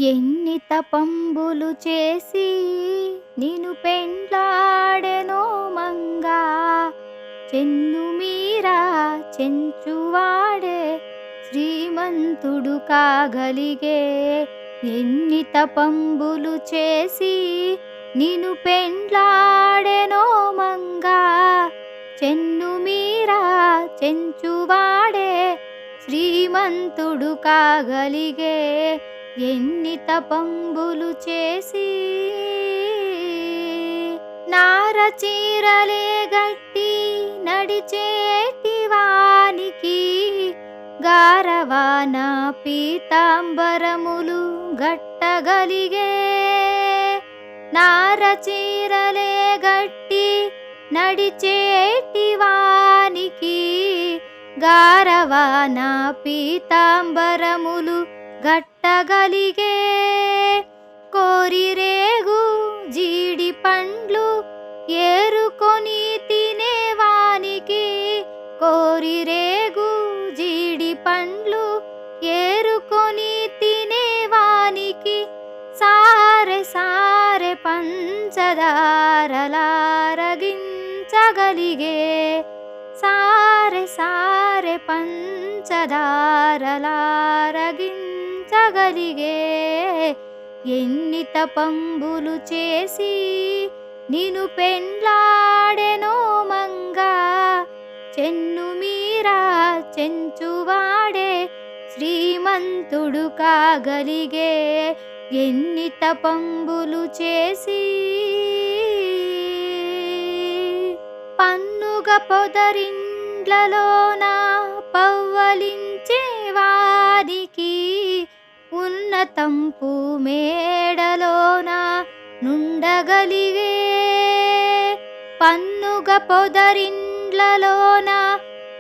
ఎన్ని తపంబులు చేసి నిను పెండ్లాడెనో మంగా, చెన్ను మీరా చెంచువాడే శ్రీమంతుడు కాగలిగే. ఎన్ని తపంబులు చేసి నిను పెండ్లాడెనో మంగా, చెన్ను మీరా చెంచువాడే శ్రీమంతుడు కాగలిగే. ఎన్ని తపంబులు చేసి నారచీరలే గట్టి నడిచేటి వానికి, గారవాన పీతాంబరములు గట్టగలిగే. నారచీరలే గట్టి నడిచేటి వానికి, గారవాన పీతాంబరములు గట్టగలిగే. కోరిరేగు జీడి పండ్లు ఏరుకొని తినేవానికి, కోరిరేగు జీడి పండ్లు ఏరుకొని తినేవానికి, సారె సారె పంచదారలారగించగలిగే. సారె సారె పంచదారలారగించగలిగే. ఎన్ని తపంబులు చేసి నిను పెండ్లాడెనో మంగా, చెన్ను మీరా చెంచువాడే శ్రీమంతుడు కాగలిగే. ఎన్ని తపంబులు చేసి పన్నుగ పొదరిండ్లలోన పవ్వలించే వారికి, ఉన్నతంపు మేడలోన నుండగలిగే. పన్నుగ పొదరిండ్లలోన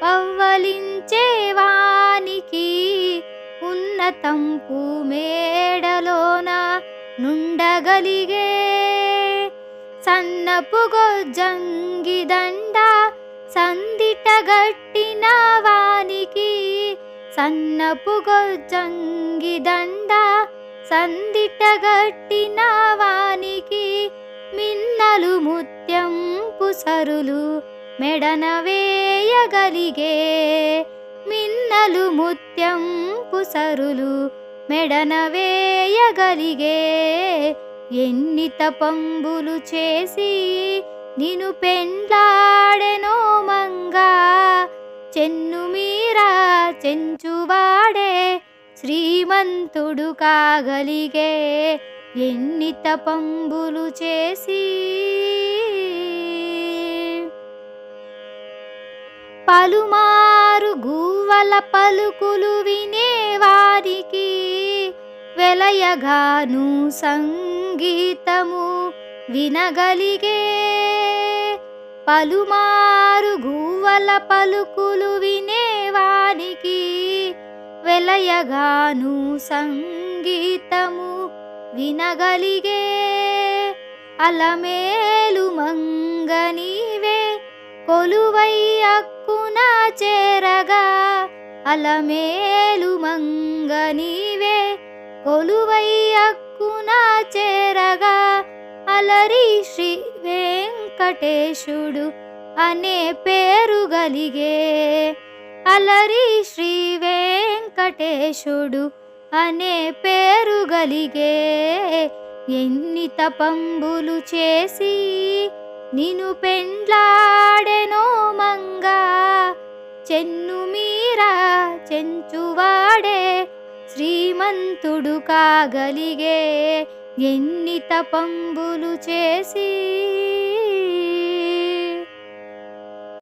పవ్వలించే వానికి, ఉన్నతంపు మేడలోన నుండగలిగే. సన్నపు గొజ్జంగి దండ సందిట గట్టిన వానికి, సన్నపు గొజ్జంగి దండ సందిట గట్టిన వానికి, మిన్నలు ముత్యంపు సరులు మెడన వేయగలిగే. మిన్నలు ముత్యంపు సరులు మెడన వేయగలిగే. ఎన్ని తపంబులు చేసి నిను పెండ్లాడెనో మంగా, చెన్ను మీరా చెంచువాడే శ్రీమంతుడు కాగలిగే. ఎన్ని తపంబులు చేసి పలుమారు గువ్వల పలుకులు వినేవారికి, వెలయగాను సంగీతము వినగలిగే. పలుమారు గువ్వల పలుకులు వినేవానికి, వెలయగాను సంగీతము వినగలిగే. అలమేలు మంగ నీవే కొలువై అక్కున చేరగా, అలమేలు మంగ నీవే కొలువై అక్కున చేరగా, అలరి శ్రీ వెంకటేశుడు అనే పేరు గలిగే. అలరి శ్రీ వెంకటేశుడు అనే పేరు గలిగే. ఎన్ని తపంబులు చేసి నిను పెండ్లాడెనో మంగా, చెన్ను మీరా చెంచువాడే శ్రీమంతుడు కాగలిగే. ఎన్ని తపంబులు చేసి